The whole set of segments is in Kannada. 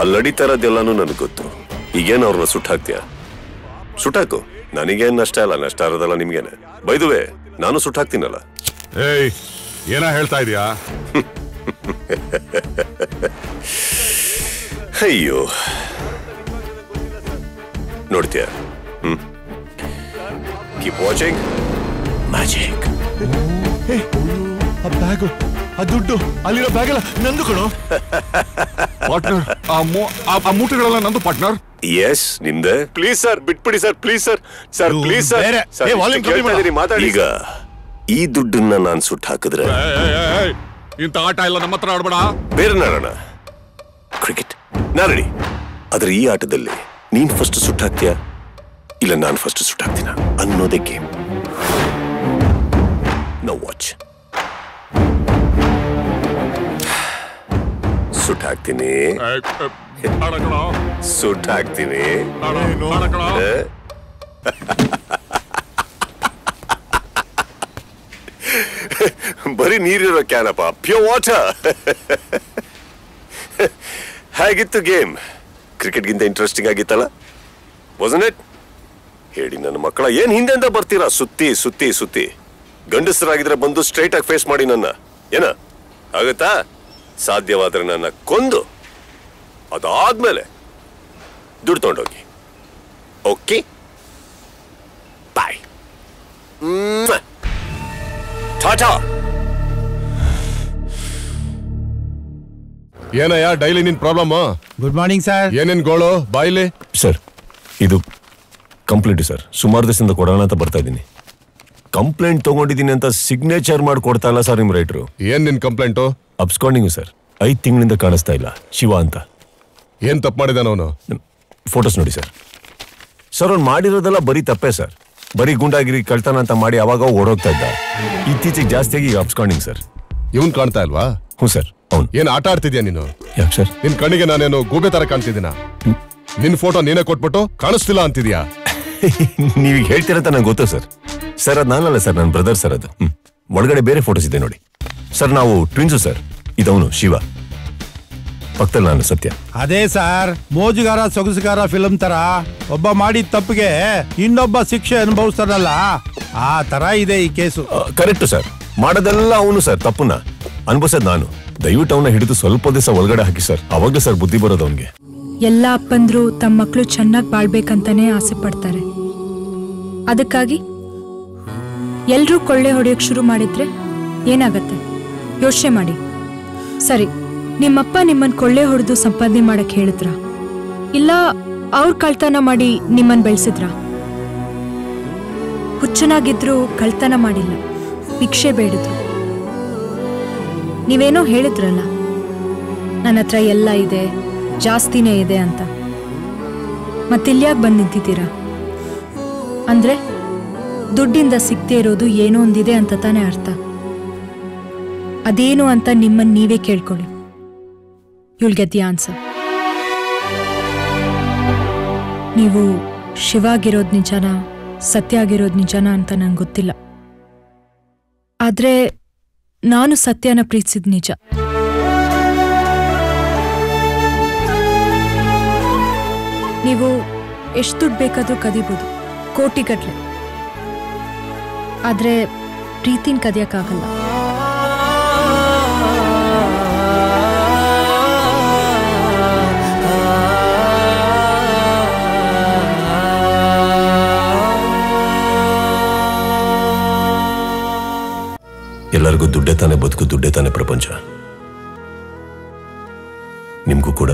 ಅಲ್ಲಿ ನಡೀತಾ ಇರೋದೆಲ್ಲಾನು ನನಗೆ ಗೊತ್ತು. ಈಗೇನು ಅವ್ರನ್ನ ಸುಟ್ಟಾಕ್ತೀಯ? ಸುಟ್ಟಾಕು, ನನಗೇನು ನಷ್ಟ ಇಲ್ಲ, ನಷ್ಟ ಇರೋದಲ್ಲ ನಿಮ್ಗೇನೆ. ಬೈದುವೆ ನಾನು ಸುಟ್ಟಾಕ್ತೀನಲ್ಲ. ಏಯ್, ಏನ ಹೇಳ್ತಾ ಇದೀಯಾ? ಅಯ್ಯೋ ನೋಡ್ತೀಯ? Keep watching magic. ಆ ಬ್ಯಾಗು, ಆ ದುಡ್ಡು, ಅಲ್ಲಿರೋ ಬ್ಯಾಗ್ ಎಲ್ಲ ನಂದು ಕಣೋ. ಪಾರ್ಟ್ನರ್, ಆ ಮೂಟೆಗಳೆಲ್ಲ ನಂದು partner. S Nimde. Please sir ಬಿಟ್ಬಿಡಿ sir, please sir. Sir please sir ಮಾತಾಡಿ. ಈಗ ಈ ದುಡ್ಡನ್ನ ನಾನು ಸುಟ್ಟು ಹಾಕಿದ್ರೆ ಇಂಥ ಆಟ ಎಲ್ಲ ನಮ್ಮ ಹತ್ರ ಆಡ್ಬೇಡ. ಬೇರೆ ನಾಡೋಣ. ಕ್ರಿಕೆಟ್ ನಾರಡಿ. ಆದ್ರೆ ಈ ಆಟದಲ್ಲಿ ನೀನ್ ಫಸ್ಟ್ ಸುಟ್ಟಾಕ್ತೀಯ ಇಲ್ಲ ನಾನು ಫಸ್ಟ್ ಸುಟ್ಟಾಕ್ತೀನ ಅನ್ನೋದೇ ಗೇಮ್. Now watch. ಸುಟ್ಟಾಕ್ತೀನಿ, ಸುಟ್ಟಾಕ್ತೀನಿ. ಬರೀ ನೀರಿರೋ ಕ್ಯಾನಪ್ಪ, ಪ್ಯೂರ್ ವಾಟರ್. ಹೇಗಿತ್ತು ಗೇಮ್? ಕ್ರಿಕೆಟ್ಗಿಂತ ಇಂಟ್ರೆಸ್ಟಿಂಗ್ ಆಗಿತ್ತಲ್ಲ, ವಾಸಂಟ್ ಇಟ್? ಹೇಳಿ ನನ್ನ ಮಕ್ಕಳ, ಏನ್ ಹಿಂದೆಂದ ಬರ್ತೀರಾ ಸುತ್ತಿ ಸುತ್ತಿ ಸುತ್ತಿ? ಗಂಡಸರಾಗಿದ್ರೆ ಬಂದು ಸ್ಟ್ರೈಟ್ ಆಗಿ ಫೇಸ್ ಮಾಡಿ ನನ್ನ. ಏನ ಆಗತ್ತಾ? ಸಾಧ್ಯವಾದ್ರೆ ನನ್ನ ಕೊಂದು ಅದಾದ್ಮೇಲೆ ದುಡ್ಡು ತಗೊಂಡೋಗಿ. Okay bye. ಟಾಟಾ. ಏನಯ್ಯ ಡೈಲಿ ನಿನ್ ಪ್ರಾಬ್ಲಮ್? Good morning sir. ಏನೇನ್ ಗೋಳು ಬಾಯ್ಲಿ? ಸರ್ ಇದು ಕಂಪ್ಲೇಂಟ್ ಸರ್. ಸುಮಾರು ದಿವಸದಿಂದ ಕೊಡೋಣ ಅಂತ ಬರ್ತಾ ಇದ್ದೀನಿ. ಕಂಪ್ಲೇಂಟ್ ತಗೊಂಡಿದ್ದೀನಿ ಅಂತ ಸಿಗ್ನೇಚರ್ ಮಾಡಿ ಕೊಡ್ತಾ ಇಲ್ಲ ಸರ್ ನಿಮ್ ರೈಟ್ರು. ಏನ್ ನಿನ್ ಕಂಪ್ಲೇಂಟು? Absconding sir. 5 ತಿಂಗಳಿಂದ ಕಾಣಿಸ್ತಾ ಇಲ್ಲ. ಶಿವ ಅಂತ. ಏನ್ ತಪ್ಪು ಮಾಡಿದಾನ ಅವನು? ಫೋಟೋಸ್ ನೋಡಿ ಸರ್. ಸರ್ ಅವ್ನು ಮಾಡಿರೋದೆಲ್ಲ ಬರೀ ತಪ್ಪೇ ಸರ್. ಬರೀ ಗುಂಡಾಗಿರಿ ಕಳ್ತಾನ ಅಂತ ಮಾಡಿ ಅವಾಗ ಓಡೋಗ್ತಾ ಇದ್ದ. ಇತ್ತೀಚೆಗೆ ಜಾಸ್ತಿಯಾಗಿ ಈಗ ಅಬ್ಸ್ಕಾಂಡಿಂಗ್ ಸರ್. ಇವನ್ ಕಾಣ್ತಾ ಇಲ್ವಾ? ಹ್ಞೂ ಸರ್. ಅವ್ನು ಏನ್ ಆಟ ಆಡ್ತಿದ್ಯಾ ನೀನು? ಯಾಕೆ ಸರ್? ನಿನ್ ಕಣ್ಣಿಗೆ ನಾನೇನು ಗೂಬೆ ತರ ಕಾಣ್ತಿದ್ದೀನ? ನಿನ್ ಫೋಟೋ ನೀನೇ ಕೊಟ್ಬಿಟ್ಟು ಕಾಣಿಸ್ತಿಲ್ಲ ಅಂತಿದ್ಯಾ? ನೀವೀಗ ಹೇಳ್ತೀರಂತ ನಂಗೆ ಗೊತ್ತು ಸರ್. ಸರ್ ಅದು ನಾನಲ್ಲ ಸರ್, ನನ್ನ ಬ್ರದರ್ ಸರ್ ಅದು. ಒಳಗಡೆ ಬೇರೆ ಫೋಟೋಸ್ ಇದೆ ನೋಡಿ ಸರ್. ನಾವು ಟ್ವಿನ್ಸು ಸರ್. ಇದವನು ಶಿವ, ಪಕ್ಕದಲ್ಲಿ ನಾನು ಸತ್ಯ. ಅದೇ ಸರ್, ಮೋಜುಗಾರ ಸೊಗಸುಗಾರ ಫಿಲ್ಮ್ ತರ ಒಬ್ಬ ಮಾಡಿದ ತಪ್ಪಿಗೆ ಇನ್ನೊಬ್ಬ ಶಿಕ್ಷೆ ಅನುಭವಿಸ್ತಾರಲ್ಲ, ಆ ತರ ಇದೆ ಈ ಕೇಸು. Correct sir. ಮಾಡೋದೆಲ್ಲ ಅವನು ಸರ್, ತಪ್ಪನ್ನ ಅನ್ಭವಿಸೋದು ನಾನು. ದಯವಿಟ್ಟು ಅವನ್ನ ಹಿಡಿದು ಸ್ವಲ್ಪ ದಿವಸ ಒಳಗಡೆ ಹಾಕಿ ಸರ್, ಅವಾಗಲೇ ಸರ್ ಬುದ್ಧಿ ಬರೋದು ಅವನಿಗೆ. ಎಲ್ಲ ಅಪ್ಪಂದ್ರು ತಮ್ಮ ಮಕ್ಕಳು ಚೆನ್ನಾಗಿ ಬಾಳ್ಬೇಕಂತಾನೆ ಆಸೆ ಪಡ್ತಾರೆ. ಅದಕ್ಕಾಗಿ ಎಲ್ರೂ ಕೊಳ್ಳೆ ಹೊಡೆಯೋಕ್ ಶುರು ಮಾಡಿದ್ರೆ ಏನಾಗತ್ತೆ ಯೋಚನೆ ಮಾಡಿ. ಸರಿ, ನಿಮ್ಮಪ್ಪ ನಿಮ್ಮನ್ ಕೊಳ್ಳೆ ಹೊಡೆದು ಸಂಪಾದನೆ ಮಾಡಕ್ ಹೇಳಿದ್ರ, ಇಲ್ಲ ಅವ್ರ ಕಳ್ತನ ಮಾಡಿ ನಿಮ್ಮನ್ ಬೆಳೆಸಿದ್ರ? ಹುಚ್ಚನಾಗಿದ್ರು ಕಳ್ತನ ಮಾಡಿಲ್ಲ, ಭಿಕ್ಷೆ ಬೇಡಿದ್ರು. ನೀವೇನೋ ಹೇಳಿದ್ರಲ್ಲ, ನನ್ನ ಹತ್ರ ಎಲ್ಲ ಇದೆ, ಜಾಸ್ತಿನೇ ಇದೆ ಅಂತ. ಮತ್ತಿಲ್ಯಾಕೆ ಬಂದು ನಿಂತಿದ್ದೀರಾ? ಅಂದ್ರೆ ದುಡ್ಡಿಂದ ಸಿಗದೆ ಇರೋದು ಏನೋ ಒಂದಿದೆ ಅಂತ ತಾನೇ ಅರ್ಥ. ಅದೇನು ಅಂತ ನಿಮ್ಮನ್ನು ನೀವೇ ಕೇಳ್ಕೊಳ್ಳಿ. You'll get the answer. ನೀವು ಶಿವ ಆಗಿರೋದು ನಿಜನಾ, ಸತ್ಯ ಆಗಿರೋದು ನಿಜನಾ ಅಂತ ನಂಗೆ ಗೊತ್ತಿಲ್ಲ. ಆದ್ರೆ ನಾನು ಸತ್ಯನ ಪ್ರೀತಿಸಿದ ನಿಜ. ನೀವು ಎಷ್ಟು ದುಡ್ಡು ಬೇಕಾದ್ರೂ ಕದಿಬೋದು, ಕೋಟಿಗಟ್ಲೆ. ಆದ್ರೆ ಪ್ರೀತಿನ ಕದಿಯಕ್ಕಾಗಲ್ಲ. ಎಲ್ಲರಿಗೂ ದುಡ್ಡೇ ತಾನೆ ಬದುಕು, ದುಡ್ಡೇ ತಾನೆ ಪ್ರಪಂಚ. ನಿಮ್ಗೂ ಕೂಡ.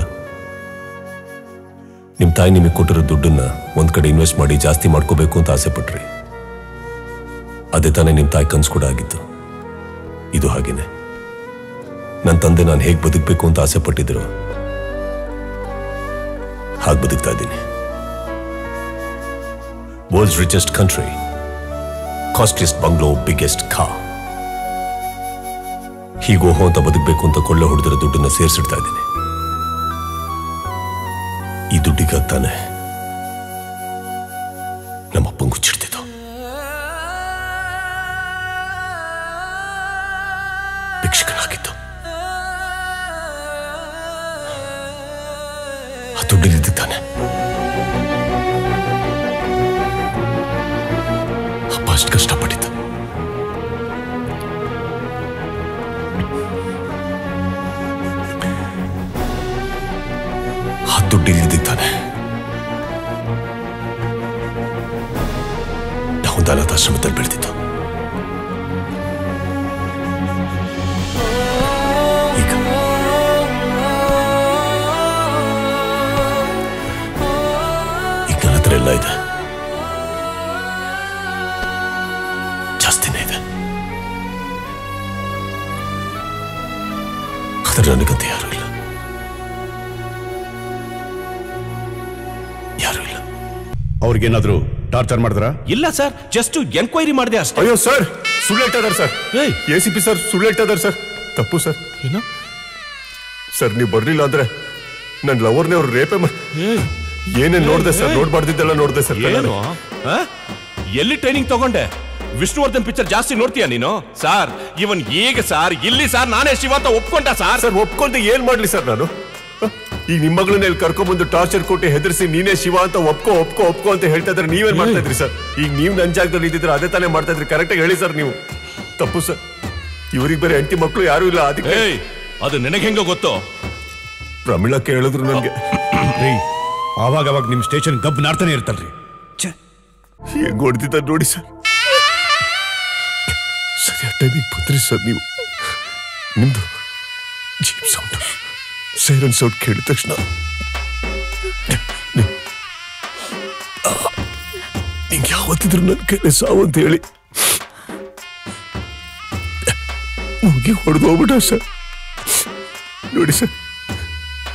ನಿಮ್ ತಾಯಿ ನಿಮಗೆ ಕೊಟ್ಟಿರೋ ದುಡ್ಡನ್ನ ಒಂದ್ ಕಡೆ ಇನ್ವೆಸ್ಟ್ ಮಾಡಿ ಜಾಸ್ತಿ ಮಾಡ್ಕೋಬೇಕು ಅಂತ ಆಸೆ ಪಟ್ರಿ. ಅದೇ ತಾನೇ ನಿಮ್ ತಾಯಿ ಕನ್ಸು ಕೂಡ ಆಗಿತ್ತು. ಇದು ಹಾಗೇನೆ. ನನ್ನ ತಂದೆ ನಾನು ಹೇಗೆ ಬದುಕಬೇಕು ಅಂತ ಆಸೆ ಪಟ್ಟಿದ್ರು ಹಾಗೆ ಬದುಕ್ತಾ ಇದ್ದೀನಿ. World's richest country, costliest bungalow, biggest car. ಹೀಗೋಹೋ ಅಂತ ಬದುಕಬೇಕು ಅಂತ ಕೊಳ್ಳೆ ಹೊಡೆದಿರೋ ದುಡ್ಡನ್ನ ಸೇರಿಸಿಡ್ತಾ ಇದ್ದೀನಿ. ಈ ದುಡ್ಡಿಗಾಗ್ತಾನೆ ನಮ್ಮಪ್ಪಂಗೆ ಹುಚ್ಚಿಡ್ತಿದ್ದು. ಭಿಕ್ಷಕನಾಗಿದ್ದು. ಅಷ್ಟು ಕಷ್ಟಪಟ್ಟಿದ್ದು. ಆ ದುಡ್ಡು ಇಲ್ಲಿದ್ದಾನೆ. ನಾವು ಅನಾಥಾಶ್ರಮದಲ್ಲಿ ಬೆಳೆದಿದ್ದು. ಈಗ ನನ್ನ ಹತ್ರ ಎಲ್ಲ ಇದೆ, ಜಾಸ್ತಿನೇ ಇದೆ. ಆದ್ರೆ ನನಗಂತ ಯಾರು ಇಲ್ಲ, ಯಾರು ಇಲ್ಲ. ಅವ್ರಿಗೇನಾದ್ರು ಟಾರ್ಚರ್ ಮಾಡಿದ್ರ? ಇಲ್ಲ ಸರ್, ಜಸ್ಟ್ ಎನ್ಕ್ವೈರಿ ಮಾಡಿದೆ ಅಷ್ಟೇ. ಅಯ್ಯೋ ಸರ್, ಸುಳ್ಳು ಹೇಳ್ತಾ ಇದಾರೆ ಸರ್. ACP ಸರ್ ಸುಳ್ಳು ಹೇಳ್ತಾ ಇದಾರೆ ಸರ್. ತಪ್ಪು ಸರ್. ಏನು ಸರ್ ನೀವು ಬರ್ಲಿಲ್ಲ ಅಂದ್ರೆ ನನ್ ಲವರ್ನೇ ಅವ್ರು ರೇಪೆ ಮಾಡಿ ಏನೇನ್ ನೋಡ್ದೆ ಸರ್, ನೋಡ್ಬಾರ್ದಿದ್ದೆಲ್ಲ ನೋಡ್ದೆ ಸರ್. ಏನು ಎಲ್ಲಿ ಟ್ರೈನಿಂಗ್ ತಗೊಂಡೆ? ವಿಷ್ಣುವರ್ಧನ್ ಪಿಕ್ಚರ್ ಜಾಸ್ತಿ ನೋಡ್ತೀಯ ನೀನು? ಸರ್ ಇವನ್ ಈಗ ಸರ್ ಇಲ್ಲಿ ಸರ್ ನಾನೇ ಶಿವ ಅಂತ ಒಪ್ಕೊಂಡ ಸರ್. ಸರ್ ಒಪ್ಕೊಂತ ಏನ್ ಮಾಡ್ಲಿ ಸರ್ ನಾನು? ಈಗ ನಿಮ್ಮ ಮಗಳನ್ನ ಇಲ್ಲಿ ಕರ್ಕೊಂಡ್ಬಂದು ಟಾರ್ಚರ್ ಕೊಟ್ಟು ಹೆದರ್ಸಿ ನೀನೇ ಶಿವ ಅಂತ ಒಪ್ಕೋ ಅಂತ ಹೇಳ್ತಾ ಇದ್ರೆ ನೀವೇನ್ ಮಾಡ್ತಾ ಇದ್ರಿ ಸರ್? ಈಗ ನೀವು ನನ್ನ ಜಾಗದಲ್ಲಿ ಇದ್ದಿದ್ರೆ ಅದೇ ತಾನೇ ಮಾಡ್ತಾ ಇದ್ರಿ. ಕರೆಕ್ಟಾಗಿ ಹೇಳಿ ಸರ್ ನೀವು. ತಪ್ಪು ಸರ್. ಇವ್ರಿಗೆ ಬೇರೆ ಹೆಂಡತಿ ಮಕ್ಕಳು ಯಾರು ಇಲ್ಲ. ಅದಕ್ಕೆ ಅದು ನಿನಗೆ ಹೆಂಗೋ ಗೊತ್ತು? ಪ್ರಮಿಳಕ್ಕೆ ಹೇಳಿದ್ರು ನನ್ಗೆ. ಅವಾಗ ನಿಮ್ ಸ್ಟೇಷನ್ ಗಬ್ ನಾಡ್ತಾನೆ ಇರ್ತಲ್ರಿ. ಹೆಂಗ್ ಹೊಡ್ತಿದ್ದ ನೋಡಿ ಸರ್. ಸರಿಯಾದ ಟೈಮಿಗೆ ಬಂದ್ರಿ ಸರ್ ನೀವು. ನಿಮ್ದು ಜೀಪ್ ಸೌಂಡ್, ಸೈರನ್ ಸೌಂಡ್ ಕೇಳಿದ ತಕ್ಷಣ ನಿಂಗೆ ಯಾವತ್ತಿದ್ರು ನನ್ನ ಕೈಲಿ ಸಾವು ಅಂತ ಹೇಳಿ ಮುಗಿ ಹೊಡೆದು ಹೋಗ್ಬಿಟ್ಟ ಸರ್. ನೋಡಿ ಸರ್,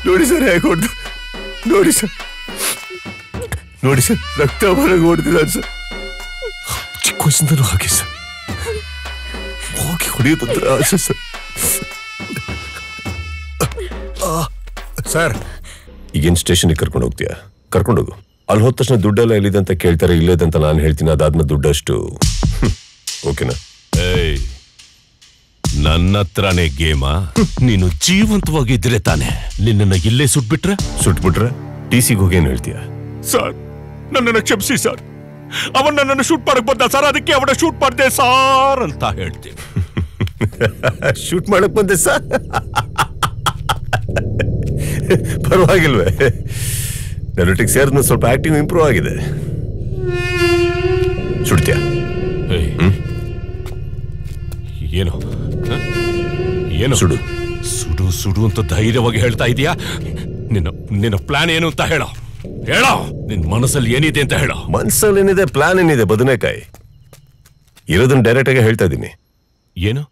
ನೋಡಿ ಸರ್ ಹೇಗೆ ಹೊಡೆದು. ನೋಡಿ ಸರ್, ನೋಡಿ ಸರ್ ರಕ್ತ ಹೊರಗೆ ಹೊಡೆದಿದ್ದಾನೆ ಸರ್. ಚಿಕ್ಕ ವಯಸ್ಸಿಂದನೂ ಹಾಗೆ ಸರ್. ಹೋಗಿ ಹೊಡೆಯೋದಂದ್ರೆ ಆಸೆ ಸರ್. ಸರ್ ಈಗೇನ್ ಸ್ಟೇಷನ್ಗೆ ಕರ್ಕೊಂಡು ಹೋಗ್ತೀಯಾ? ಕರ್ಕೊಂಡೋಗು. ಅಲ್ಲಿ ಹೋದ ತಕ್ಷಣ ದುಡ್ಡೆಲ್ಲ ಎಲ್ಲಿದೆ ಅಂತ ಕೇಳ್ತಾರೆ. ಇಲ್ಲೇದಂತ ನಾನು ಹೇಳ್ತೀನಿ. ಅದಾದ್ಮೇಲೆ ದುಡ್ಡಷ್ಟು ಓಕೆನಾ? ನನ್ನ ಹತ್ರನೇ ಗೇಮಾ? ನೀನು ಜೀವಂತವಾಗಿದ್ರೆ ತಾನೆ. ನಿನ್ನನ್ನು ಇಲ್ಲೇ ಸುಟ್ಬಿಟ್ರೆ TCಗೆ ಹೋಗಿ ಏನ್ ಹೇಳ್ತೀಯ? ಸರ್ ನನ್ನನ್ನು ಕ್ಷಮಿಸಿ ಸರ್, ಅವನ್ ನನ್ನನ್ನು ಶೂಟ್ ಮಾಡಕ್ ಬಂದ ಸರ್, ಅದಕ್ಕೆ ಅವನ ಶೂಟ್ ಮಾಡಿದೆ ಸಾರ್ ಅಂತ ಹೇಳ್ತೀನಿ. ಶೂಟ್ ಮಾಡಕ್ ಬಂದೆ ಸರ್? ಪರವಾಗಿಲ್ವೇ? ನನ್ನೊಟ್ಟಿಗೆ ಸೇರಿದ ಸ್ವಲ್ಪ ಆಕ್ಟಿಂಗ್ ಇಂಪ್ರೂವ್ ಆಗಿದೆ. ಸುಡ್ತೀಯ? ಏನು ಏನು ಸುಡು ಸುಡು ಸುಡು ಅಂತ ಧೈರ್ಯವಾಗಿ ಹೇಳ್ತಾ ಇದೀಯಾ? ನಿನ್ನ ಪ್ಲಾನ್ ಏನು ಅಂತ ಹೇಳೋ. ನಿನ್ ಮನಸ್ಸಲ್ಲಿ ಏನಿದೆ ಅಂತ ಹೇಳೋ. ಮನ್ಸಲ್ಲಿ ಏನಿದೆ, ಪ್ಲಾನ್ ಏನಿದೆ? ಬದನೆಕಾಯಿ ಇರೋದನ್ನ ಡೈರೆಕ್ಟ್ ಆಗಿ ಹೇಳ್ತಾ ಇದ್ದೀನಿ. ಏನು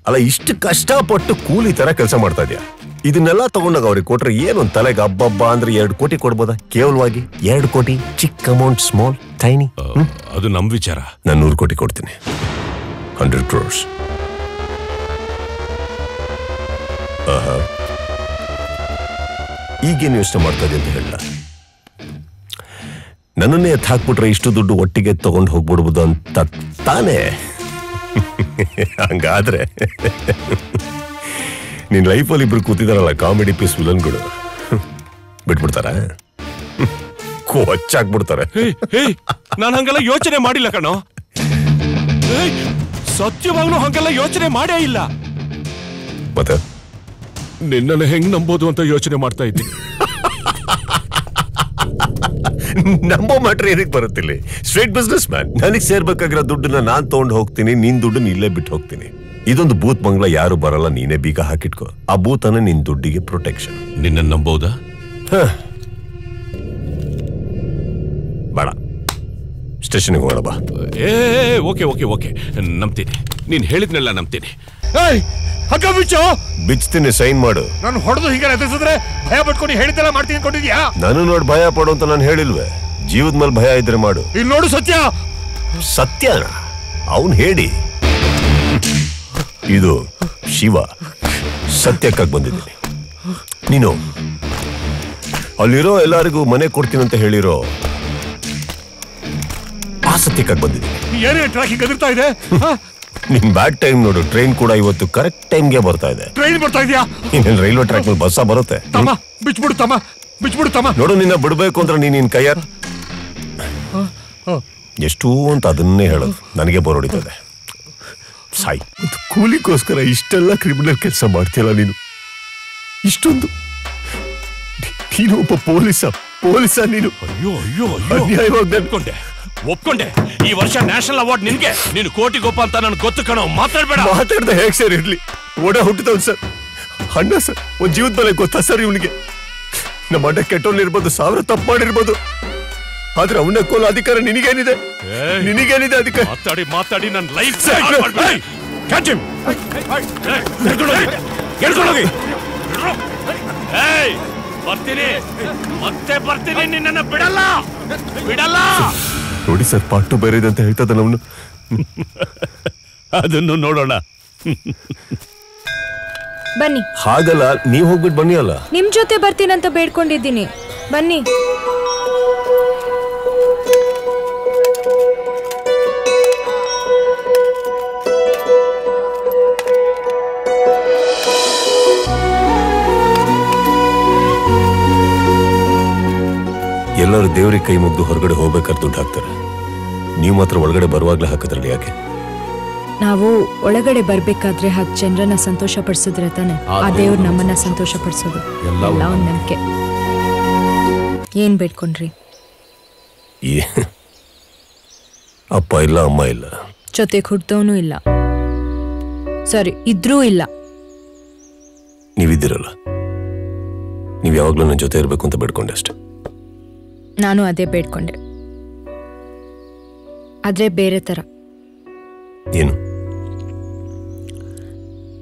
ಅಲ್ಲ, ಇಷ್ಟು ಕಷ್ಟಪಟ್ಟು ಕೂಲಿ ತರ ಕೆಲಸ ಮಾಡ್ತಾ ಇದೆಯಾ? ಇದನ್ನೆಲ್ಲ ತಗೊಂಡಾಗ ಅವ್ರಿಗೆ ಕೊಟ್ರೆ ಏನೊಂದು ತಲೆಗೆ ಹಬ್ಬ ಅಂದ್ರೆ 2 ಕೋಟಿ ಕೊಡ್ಬೋದಾ? ಕೇವಲವಾಗಿ 2 ಕೋಟಿ. ಚಿಕ್ಕ ಅಮೌಂಟ್, ಸ್ಮಾಲ್, ಟೈನಿ. ಅದು ನಮ್ ವಿಚಾರ. ನಾನು 100 ಕೋಟಿ ಕೊಡ್ತೀನಿ. 100 crores. ಈಗೇನು ಯೋಚನೆ ಮಾಡ್ತಾ ಇದೆ ಅಂತ ಹೇಳ? ನನ್ನನ್ನೇ ಎತ್ತು ಹಾಕ್ಬಿಟ್ರೆ ಇಷ್ಟು ದುಡ್ಡು ಒಟ್ಟಿಗೆ ತಗೊಂಡು ಹೋಗ್ಬಿಡ್ಬೋದು ಅಂತ ತಾನೇ? ಹಂಗಾದ್ರೆ ನಿನ್ ಲೈಫಲ್ಲಿ ಇಬ್ರು ಕೂತಿದಾರಲ್ಲ ಕಾಮಿಡಿ ಪೀಸ್ ವಿಲನ್ಗಳು, ಬಿಟ್ಬಿಡ್ತಾರ? ಕೊಚ್ಚಾಕ್ಬಿಡ್ತಾರೆ. ನಾನು ಹಂಗೆಲ್ಲ ಯೋಚನೆ ಮಾಡಿಲ್ಲ ಕಣೋ. ಸತ್ಯವಾಗ್ಲೂ ಹಂಗೆಲ್ಲ ಯೋಚನೆ ಮಾಡೇ ಇಲ್ಲ. ಮತ್ತೆ ನಿನ್ನನ್ನು ಹೆಂಗ್ ನಂಬೋದು ಅಂತ ಯೋಚನೆ ಮಾಡ್ತಾ ಇದ್ದೀನಿ. ನಂಬೋ ಮ್ಯಾಟ್ರ್ ಏನಕ್ಕೆ ಬರುತ್ತಿಲ್ಲ? Straight business man. ನನಗೆ ಸೇರ್ಬೇಕಾಗಿರೋ ದುಡ್ಡನ್ನ ನಾನ್ ತಗೊಂಡು ಹೋಗ್ತೀನಿ, ನಿನ್ ದುಡ್ಡನ್ನ ಇಲ್ಲೇ ಬಿಟ್ಟು ಹೋಗ್ತೀನಿ. ಇದೊಂದು ಬೂತ್ ಬಂಗ್ಲಾ, ಯಾರು ಬರಲ್ಲ, ನೀನೇ ಬೀಗ ಹಾಕಿಟ್ಕೋ. ಆ ಬೂತ್ ಅನ್ನ ನಿನ್ ದುಡ್ಡಿಗೆ ಪ್ರೊಟೆಕ್ಷನ್. ನಿನ್ನ ನಂಬೋದಾ? ಬೇಡ, ಸ್ಟೇಷನ್ಗೆ ಹೋಗೋಣ ಬಾ. ಓಕೆ ಓಕೆ ಓಕೆ, ನಂಬ್ತೀನಿ. ನೀನ್ ಹೇಳಿದ್ನೆಲ್ಲ ನಂಬ್ತೀನಿ. ಹಗ್ಗ ಬಿಚ್ಚು, ಬಿಚ್ತೀನಿ, ಸೈನ್ ಮಾಡು. ನಾನು ಹೊಡೆದು ಹೀಗೆ ಎದುರಿಸಿದ್ರೆ ಭಯ ಪಟ್ಕೊಂಡು ಹೇಳಿದ್ದೆಲ್ಲ ಮಾಡ್ತೀನಿ ಅನ್ಕೊಂಡಿದ್ಯಾ? ನಾನು ನೋಡಿ ಭಯ ಪಡು ಅಂತ ನಾನು ಹೇಳಿಲ್ವೇ? ಜೀವದ ಮೇಲೆ ಭಯ ಇದ್ರೆ ಮಾಡು. ಇಲ್ಲಿ ನೋಡು ಸತ್ಯ. ಸತ್ಯನ ಅವನ್ ಹೇಳಿ. ಇದು ಶಿವ, ಸತ್ಯಕ್ಕಾಗಿ ಬಂದಿದ್ದೀನಿ. ನೀನು ಅಲ್ಲಿರೋ ಎಲ್ಲರಿಗೂ ಮನೆ ಕೊಡ್ತೀನಿ ಅಂತ ಹೇಳಿರೋ ಆ ಸತ್ಯಕ್ಕಾಗಿ ಬಂದಿದ್ದೀನಿ. ಏನೇ ಟ್ರಾಕಿಂಗ್ ಎದುರ್ತಾ ಇದೆ? ನಿನ್ ಬ್ಯಾಡ್ ಟೈಮ್ ನೋಡು. ಟ್ರೈನ್ ಕೂಡ ಇವತ್ತು ಕರೆಕ್ಟ್ ಟೈಮ್ಗೆ ಬರ್ತಾ ಇದೆ. ಟ್ರೈನ್ ಬರ್ತಾ ಇದೆಯಾ? ಇನ್ನೇನು ರೈಲ್ವೆ ಟ್ರ್ಯಾಕ್ ಮೇಲೆ ಬಸ್ಸ ಬರುತ್ತೆ. ತಮ್ಮ ಬಿಚ್ಬಿಡು ತಮ್ಮ, ಬಿಚ್ಬಿಡು ತಮ್ಮ. ನೋಡು, ನಿನ್ನ ಬಿಡ್ಬೇಕು ಅಂದ್ರೆ ನೀನ್ ಕೈಯಾರ ಎಷ್ಟು ಅಂತ ಅದನ್ನೇ ಹೇಳೋದು ನನಗೆ ಬೋರ್ ಹೊಡಿತದೆ. ಸಾಯಿ, ಒಂದು ಕೂಲಿಗೋಸ್ಕರ ಇಷ್ಟೆಲ್ಲ ಕ್ರಿಮಿನಲ್ ಕೆಲಸ ಮಾಡ್ತೀಯಲ್ಲ ನೀನು. ಇಷ್ಟೊಂದು ನೀನು ಒಬ್ಬ ಪೊಲೀಸ ನೀನು. ಅಯ್ಯೋ ಅಯ್ಯೋ ಅನ್ಯಾಯವಾಗಿ ಒಪ್ಕೊಂಡೆ. ಈ ವರ್ಷ ನ್ಯಾಷನಲ್ ಅವಾರ್ಡ್ ನಿನ್ಗೆ. ನೀನು ಕೋಟಿಗೊಪ್ಪ ಅಂತ ನನ್ಗೆ ಗೊತ್ತು ಕಣೋ. ಮಾತಾಡ್ದೆ ಹೇಗೆ ಸರ್ ಇರ್ಲಿ? ಓಡ ಹುಟ್ಟಿದವನ್ ಸರ್, ಅಣ್ಣ ಸರ್. ಒಂದ್ ಜೀವದ ಮೇಲೆ ಗೊತ್ತಾ ಸರ್ ಇವನಿಗೆ? ನಮ್ಮ ಅಡ್ಡ ಕೆಟ್ಟೋನಿರ್ಬೋದು, 1000 ತಪ್ಪು ಮಾಡಿರ್ಬೋದು, ಆದ್ರೆ ಅವನ ಕೊಲ್ಲ ಅಧಿಕಾರ ನಿನಗೇನಿದೆ? ಅಧಿಕಾರ? ಮಾತಾಡಿ ನನ್ನ ಲೈಫ್ ಬರ್ತೀನಿ, ನಿನ್ನನ್ನು ಬಿಡಲ್ಲ. ನೋಡಿ ಸರ್, ಪಾಟು ಬೇರೆ ಇದೆ ಅಂತ ಹೇಳ್ತದ ಅವನು. ಅದನ್ನು ನೋಡೋಣ. ಬನ್ನಿ. ಹಾಗಲ್ಲ, ನೀವ್ ಹೋಗ್ಬಿಟ್ಟು ಬನ್ನಿ. ಅಲ್ಲ, ನಿಮ್ ಜೊತೆ ಬರ್ತೀನಂತ ಬೇಡ್ಕೊಂಡಿದ್ದೀನಿ. ಬನ್ನಿ. ಎಲ್ಲರೂ ದೇವ್ರಿಗೆ ಕೈ ಮುಗ್ದು ಹೊರಗಡೆ ಹೋಗ್ಬೇಕಾದ್ರೆ ದುಡ್ಡು ಹಾಕ್ತಾರೆ. ನೀವು ಮಾತ್ರ ಒಳಗಡೆ ಬರುವಾಗ್ಲೇ ಹಾಕಿದ್ರಲ್ಲಿ ಯಾಕೆ? ನಾವು ಒಳಗಡೆ ಬರ್ಬೇಕಾದ್ರೆ 10 ಜನರನ್ನ ಸಂತೋಷ ಪಡಿಸಿದ್ರೆ ತಾನೆ ಆ ದೇವ್ರು ನಮ್ಮನ್ನ ಸಂತೋಷ ಪಡಿಸೋದು. ಎಲ್ಲ ಒಂದ್ ನಂಬಿಕೆ. ಏನ್ ಬೇಡ್ಕೊಂಡ್ರಿ? ಅಪ್ಪ ಇಲ್ಲ, ಅಮ್ಮ ಇಲ್ಲ, ಜೊತೆಗೆ ಹುಡ್ದವನು ಇಲ್ಲ, ಸರಿ ಇದ್ರೂ ಇಲ್ಲ. ನೀವಿದ್ದೀರಲ್ಲ, ನೀವ್ ಯಾವಾಗ್ಲೂ ನನ್ನ ಜೊತೆ ಇರ್ಬೇಕು ಅಂತ ಬೇಡ್ಕೊಂಡೆ ಅಷ್ಟೆ. ನಾನು ಅದೇ ಬೇಡ್ಕೊಂಡೆ, ಆದ್ರೆ ಬೇರೆ ತರ. ಏನು?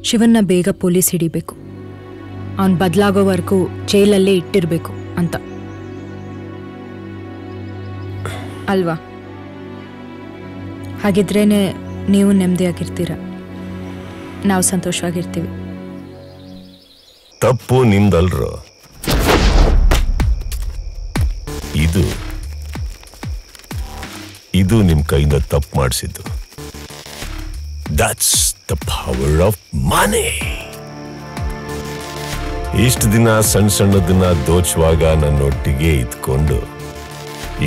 ಶಿವನ್ನ ಬೇಗ ಪೊಲೀಸ್ ಹಿಡಿಬೇಕು, ಅವನ್ ಬದಲಾಗೋವರೆಗೂ ಜೈಲಲ್ಲೇ ಇಟ್ಟಿರ್ಬೇಕು ಅಂತ. ಅಲ್ವಾ? ಹಾಗಿದ್ರೇನೆ ನೀವು ನೆಮ್ಮದಿಯಾಗಿರ್ತೀರ, ನಾವು ಸಂತೋಷವಾಗಿರ್ತೀವಿ. ತಪ್ಪು ನಿಮ್ದಲ್ರ. ಇದು ನಿಮ್ ಕೈಯಿಂದ ತಪ್ಪು ಮಾಡಿಸಿದ್ದು. That's the power of money. ಇಷ್ಟು ದಿನ ಸಣ್ಣದನ್ನ ದೋಚುವಾಗ ನನ್ನೊಟ್ಟಿಗೆ ಇದ್ಕೊಂಡು,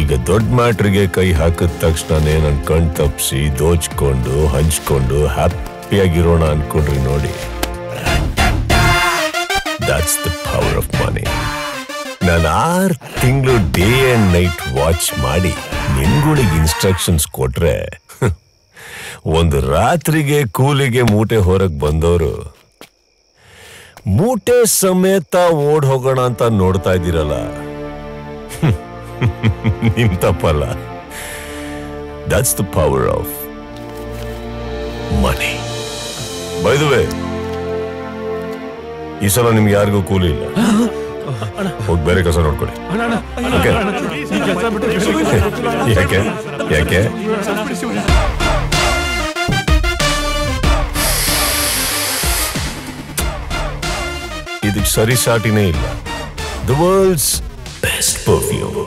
ಈಗ ದೊಡ್ಡ ಮ್ಯಾಟ್ರಿಗೆ ಕೈ ಹಾಕಿದ ತಕ್ಷಣನೇ ನನ್ನ ಕಣ್ ತಪ್ಪಿಸಿ ದೋಚ್ಕೊಂಡು ಹಂಚ್ಕೊಂಡು ಹ್ಯಾಪಿಯಾಗಿರೋಣ ಅನ್ಕೊಂಡ್ರಿ ನೋಡಿ. That's the power of money. ನಾನು 6 ತಿಂಗಳು ಡೇ ಅಂಡ್ ನೈಟ್ ವಾಚ್ ಮಾಡಿ ನಿಮ್ಗಳಿಗೆ ಇನ್ಸ್ಟ್ರಕ್ಷನ್ಸ್ ಕೊಟ್ರೆ, ಒಂದು ರಾತ್ರಿಗೆ ಕೂಲಿಗೆ ಮೂಟೆ ಹೊರಗೆ ಬಂದವರು ಮೂಟೆ ಸಮೇತ ಓಡ್ ಹೋಗೋಣ ಅಂತ ನೋಡ್ತಾ ಇದ್ದೀರಲ್ಲ, ನಿಮ್ ತಪ್ಪಲ್ಲ. That's the power of money. By the way, ಈ ಸಲ ನಿಮ್ಗೆ ಯಾರಿಗೂ ಕೂಲಿ ಇಲ್ಲ, ಹೋಗಿ ಬೇರೆ ಕೆಲಸ ನೋಡ್ಕೊಳ್ಳಿ. ಯಾಕೆ ಯಾಕೆ ಇದಕ್ಕೆ ಸರಿ ಸಾಟಿನೇ ಇಲ್ಲ. The world's best perfume.